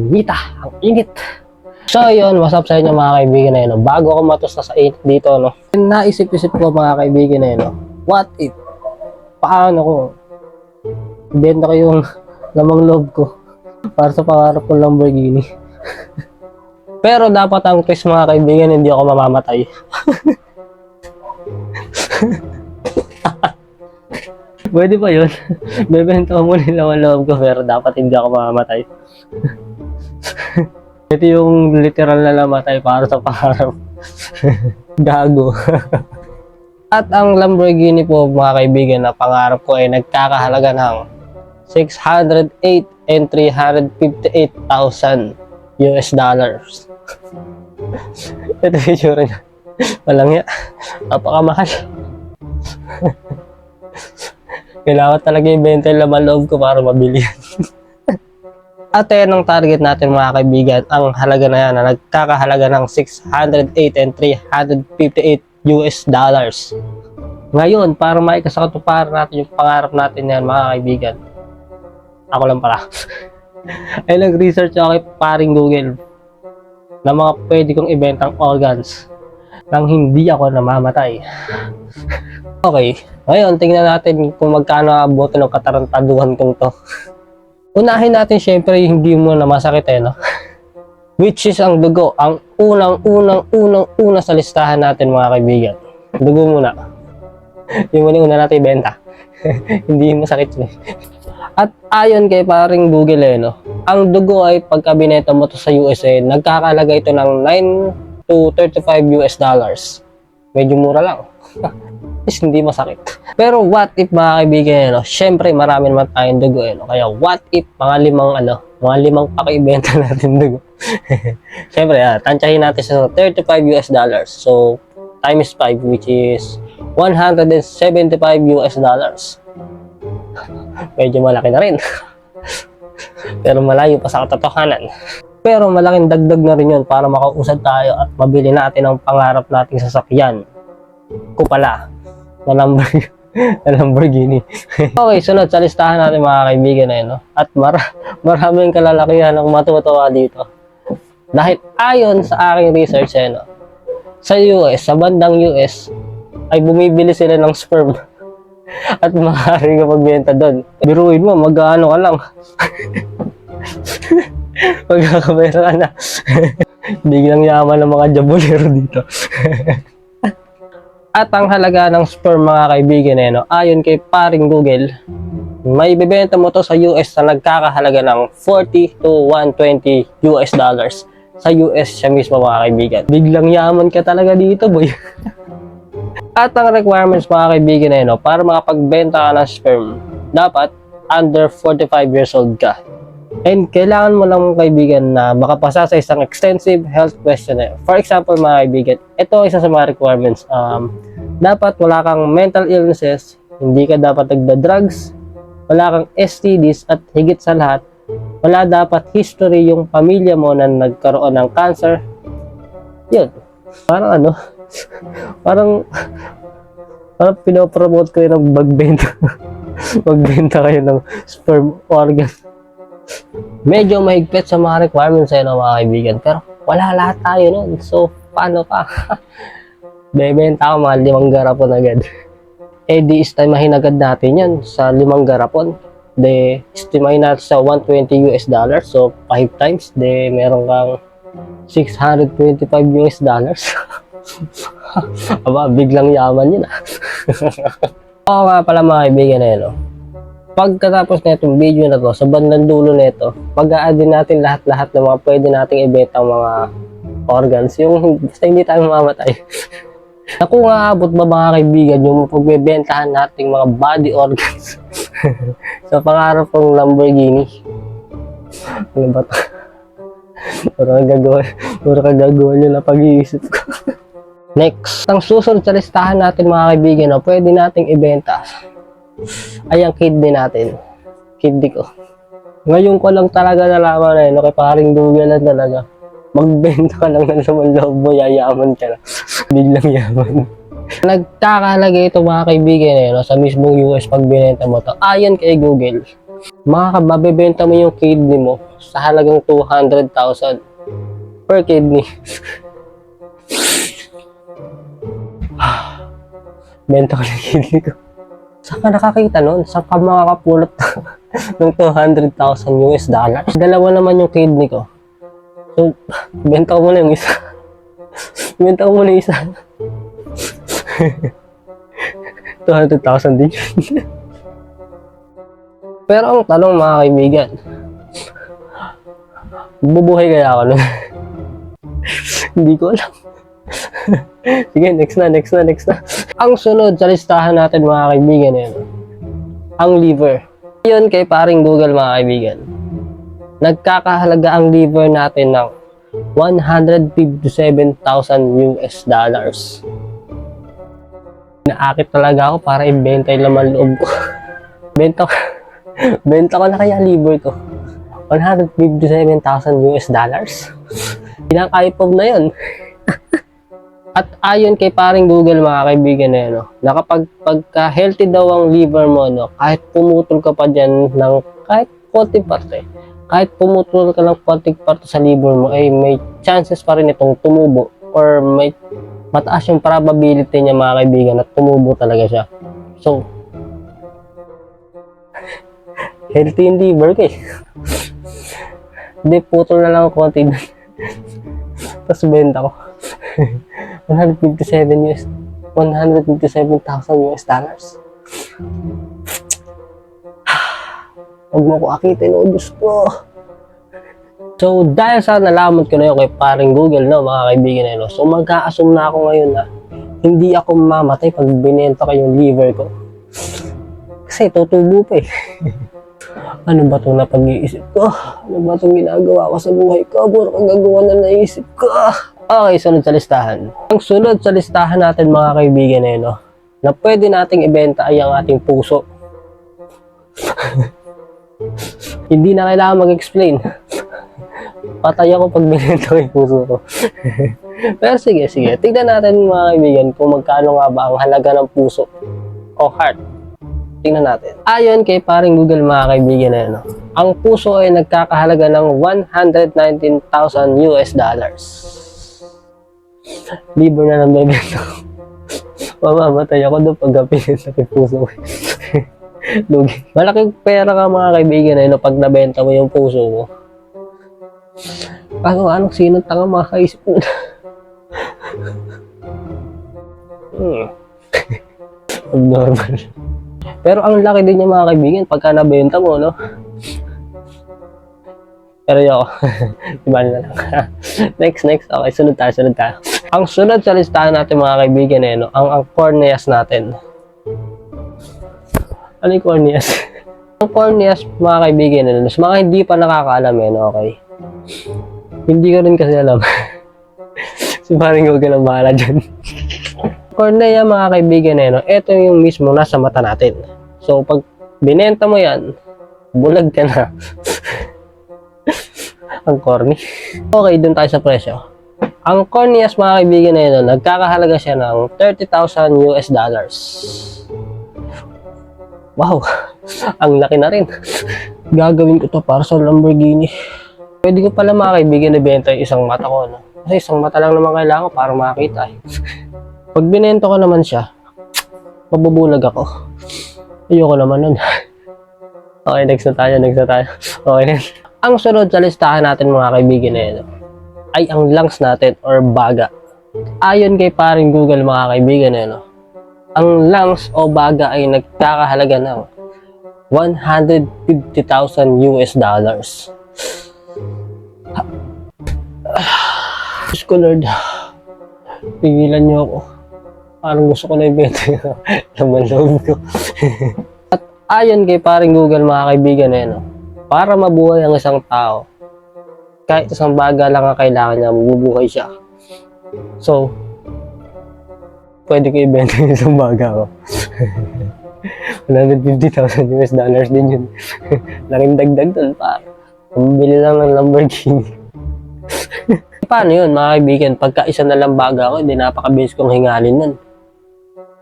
Nita, ang init. So yun, what's up sa inyo mga kaibigan na yun. Bago ako matusta sa init dito, no, naisip-isip ko mga kaibigan na yun, no, what if, paano ko ibenta ko yung lamang loob ko para sa pangarap kong Lamborghini. Pero dapat ang twist mga kaibigan, hindi ako mamamatay. Pwede ba yun? Bebenta ko muna yung lamang loob ko pero dapat hindi ako mamamatay. Ito yung literal na namatay para sa pangarap. Gago. At ang Lamborghini po mga kaibigan na pangarap ko ay nagkakahalaga ng 608 and 358,000 US dollars. Ito yung itsura niya. Walang ya. Napakamahal. Kailangan talaga ibenta yung laman loob ko para mabili yan. At yan ang target natin mga kaibigan. Ang halaga na yan na nagkakahalaga ng 608 and 358 US dollars. Ngayon, para maikasakatuparan natin yung pangarap natin yan mga kaibigan. Ako lang pala. Ay nag-research ako kay paring Google na mga pwede kong ibentang organs nang hindi ako namamatay. Okay, ngayon tingnan natin kung magkano abutin ng katarantaduhan kong to. Unahin natin syempre hindi mo na masakit no? Which is ang dugo, ang unang sa listahan natin mga kaibigan. Dugo muna. Yung una natin ibenta. Hindi masakit yun. At ayon kay paring Google no, ang dugo ay pagka binenta mo to sa USA, nagkakalaga ito ng 9 to 35 US dollars. Medyo mura lang. Is hindi masakit. Pero what if mga kaibigan no, syempre marami naman tayong dugo no. Kaya what if mga limang pakibenta natin dugo. Syempre tansyahin natin sa 35 US dollars. So times 5 which is 175 US dollars. Medyo malaki na rin. Pero malayo pa sa katotohanan. Pero malaking dagdag na rin yun para makausad tayo at mabili natin ang pangarap nating sasakyan. Ko pala na Lamborghini. Okay, sunod sa listahan natin mga kaibigan na yun, no? At maraming kalalakihan ang matutuwa dito. Dahil ayon sa aking research no, sa US, sa bandang US ay bumibili sila ng sperm. At maaaring ka magbenta doon. Biruin mo, mag-ano ka lang. Magkakapera ka na. Biglang yaman ng mga jabulero dito. At ang halaga ng sperm mga kaibigan no, ayon kay paring Google, may bibenta mo to sa US na nagkakahalaga ng 40 to 120 US dollars. Sa US siya mismo mga kaibigan. Biglang yaman ka talaga dito boy. At ang requirements mga kaibigan no, para makapagbenta ka ng sperm, dapat under 45 years old ka. And kailangan mo lang kaibigan na makapasa sa isang extensive health questionnaire. For example mga kaibigan, ito isa sa mga requirements. Dapat wala kang mental illnesses, hindi ka dapat nagda-drugs, wala kang STDs at higit sa lahat, wala dapat history yung pamilya mo na nagkaroon ng cancer. Yun. Parang parang pinopromote ko yun ng magbenta. Magbenta kayo ng sperm organ. Medyo mahigpit sa mga requirements mga kaibigan. Pero wala lahat tayo nun. So, paano pa? Bebenta ako mga 5 garapon agad. Di istimahin agad natin yan sa 5 garapon. Istimahin natin sa 120 US dollars. So, 5 times. Meron kang 625 US dollars. Aba, biglang yaman yun Oo nga pala mga kaibigan na yun Pagkatapos na itong video na to, sa bandang dulo na ito, pag-a-add din natin lahat-lahat ng mga pwede nating ibenta mga organs, yung basta hindi tayo mamamatay. Naku nga abot ba mga kaibigan yung pagbebentahan nating mga body organs sa pangarap kong Lamborghini. Ano ba ito? Puro kagagawa nyo na pag-iisip ko. Next, ang susunod sa listahan natin mga kaibigan pwede nating ibenta ay ang kidney natin. Kidney ko. Ngayon ko lang talaga nalaman kay paring Google lang talaga. Magbenta ka lang ng laman loob mo, yayaman ka na. Biglang yaman. Nagkakahalaga ito mga kaibigan sa mismong US pag binenta mo to. Ayon kay Google, mabebenta mo yung kidney mo sa halagang 200,000 per kidney. Benta ko ng kidney ko. Saan ka nakakita nun? Saan ka makakapulot ng 200,000 US dollars? Dalawa naman yung kidney ko. So, benta ko muna yung isa. Benta ko muna yung isa. 200,000 din yun. Pero ang tanong mga kaibigan, bubuhay kaya ako nun? Hindi ko alam. Sige, next na. Ang sunod sa listahan natin mga kaibigan yun, ang liver. Yun kay paring Google mga kaibigan. Nagkakahalaga ang liver natin ng 157,000 US dollars. Naakit talaga ako para ibenta yung laman loob ko. Benta ko na kaya liver ko. 157,000 US dollars. Pinang-iPhone na yun. At ayon kay paring Google mga kaibigan na yun, no, na kapag healthy daw ang liver mo, no, kahit pumutol ka pa dyan ng kahit konting parte, kahit pumutol ka ng konting parte sa liver mo, ay may chances pa rin itong tumubo or may mataas yung probability niya mga kaibigan at tumubo talaga siya. So, healthy yung liver ko eh. Hindi, putol na lang konti doon. Tapos benta ko. 157,000 US dollars. Huwag mo ko akitin, o Diyos ko. So, dahil sa nalaman ko na yun kay paring Google, no, mga kaibigan, no, so mag-a-assume na ako ngayon na hindi ako mamatay pag binenta ko yung liver ko. Kasi tutubo pa eh. Ano ba itong napag-iisip ko? Ano ba itong ginagawa ko sa buhay ko? Puro kagagawa na naisip ko. Okay, sunod sa listahan. Ang sunod sa listahan natin mga kaibigan no, na pwede nating ibenta ay ang ating puso. Hindi na kailangan mag-explain. Patay ako pag binenta ko yung puso ko. Pero sige. Tignan natin mga kaibigan kung magkano nga ba ang halaga ng puso o heart. Tingnan natin. Ayon kay paring Google mga kaibigan no, ang puso ay nagkakahalaga ng 119,000 US dollars. Libre na ng bebenta ko. Mamamatay ako doon pag pinenta ko yung puso ko. Lugi. Malaking pera ka mga kaibigan no, pag nabenta mo yung puso mo. Anong sinong tanga makakaisip mo? Abnormal. Pero ang laki din niya mga kaibigan pagka nabenta mo, no? Pero yun, iba na lang. Next. Okay, sunod tayo. Ang sunod sa listahan natin mga kaibigan, no? Ang corneas natin. Ano yung corneas? Ang corneas mga kaibigan, no? Sa mga hindi pa nakakaalam, no? Okay? Hindi ko rin kasi alam. Si paring Google ang bahala dyan. Cornea mga kaibigan, no? Ito yung mismo nasa mata natin. So, pag binenta mo yan, bulag ka na. Ang corny. Okay, dun tayo sa presyo. Ang corneas mga kaibigan na yun, nagkakahalaga siya ng 30,000 US dollars. Wow! Ang laki na rin. Gagawin ko to para sa Lamborghini. Pwede ko pala mga kaibigan ibenta yung isang mata ko, no? Kasi isang mata lang naman kailangan para makita eh. Pag binenta ko naman siya, mabubulag ako. Ayoko naman nun. Okay, next na tayo. Okay na. Ang sunod sa listahan natin mga kaibigan na yun, ay ang lungs natin or baga. Ayon kay paring Google mga kaibigan na yun, ang lungs o baga ay nagkakahalaga ng 150,000 US dollars. Diyos ko Lord, pigilan niyo ako. Parang gusto ko na ibenta yung laman loob ko. At ayon kay paring Google mga kaibigan na yun, para mabuhay ang isang tao, kahit isang baga lang ang kailangan niya, mabubuhay siya. So, pwede ko ibenta yung isang baga ko. 150,000 US dollars din yun. Laking dagdag dun pa. Pambili lang ng Lamborghini. Paano yun mga kaibigan? Pagka isa na lang baga ko, hindi napakabilis kong hingalin nun.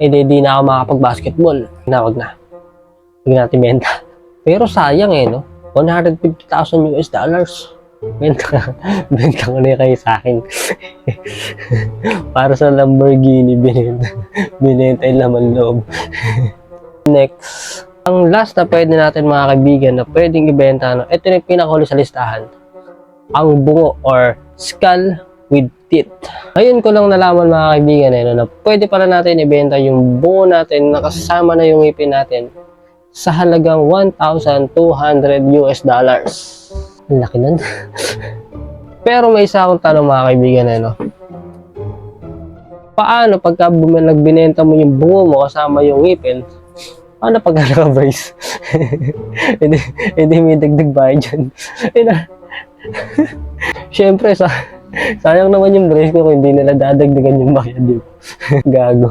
Di na ako makapag-basketball. Wag na. Huwag natin benta. Pero sayang no? $150,000 US dollars. Benta, benta ko na yun kayo sa akin. Para sa Lamborghini, binenta yung laman loob. Next, ang last na pwede natin mga kaibigan na pwedeng ibenta, no? Ito na yung pinakahuli sa listahan. Ang bungo or skull with teeth. Ngayon ko lang nalaman mga kaibigan na pwede pala natin ibenta yung bungo natin na kasama na yung ngipin natin sa halagang $1,200 US dollars. Ang laki nun. Pero may isa akong tanong mga kaibigan paano pagka nagbinenta mo yung bungo mo kasama yung ngipin, paano pagka naka-brace? hindi may dagdag bayad dyan. Siyempre, sayang naman yung brace ko kung hindi nila dadagdagan yung bayad dito. Gago.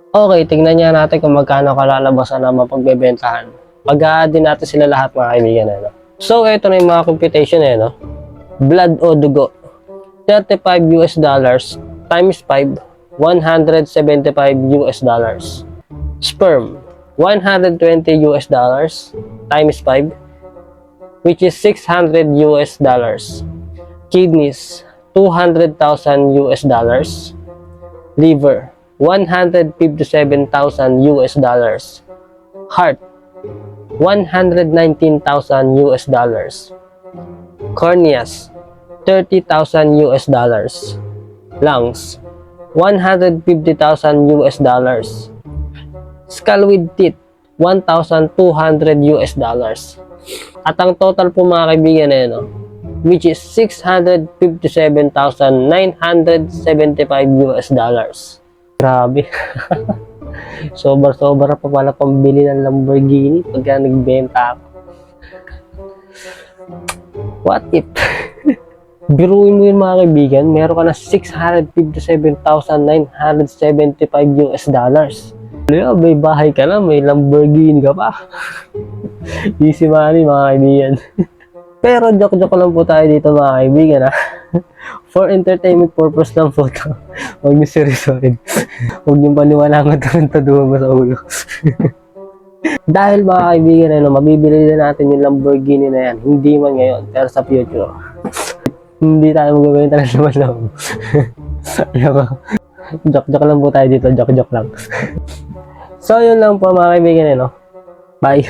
Okay, tingnan niya natin kung magkano kalalabasan na mapagbebentahan. Pag-a-add natin sila lahat mga kaibigan. So, ito na yung mga computation blood o dugo. $35 US dollars times 5, $175 US dollars. Sperm, $120 US dollars times 5, which is $600 US dollars. Kidneys, $200,000 US dollars. Liver, $157,000 US dollars. Heart, $119,000 US dollars. Corneas, $30,000 US dollars. Lungs, $150,000 US dollars. Skull with teeth, $1,200 US dollars. At ang total po mga kaibigan which is $657,975 US dollars. Grabe. Sobra-sobra pa pala pambili ng Lamborghini pagka nagbenta ako. What if? Biruin mo yun mga kaibigan, meron ka na $657,975 US dollars. May bahay ka na, may Lamborghini ka pa. Easy money mga kaibigan. Pero joke-joke lang po tayo dito mga kaibigan For entertainment purpose lang po ito. Huwag niyo seryosohin. Huwag niyo paniwalangan mo sa ulo. Dahil mga kaibigan mabibili na natin yung Lamborghini na yan. Hindi man ngayon, pero sa future. Hindi tayo magagawin talaga naman lang. Joke-joke lang po tayo dito. Joke-joke lang. So, yun lang po mga kaibigan Bye.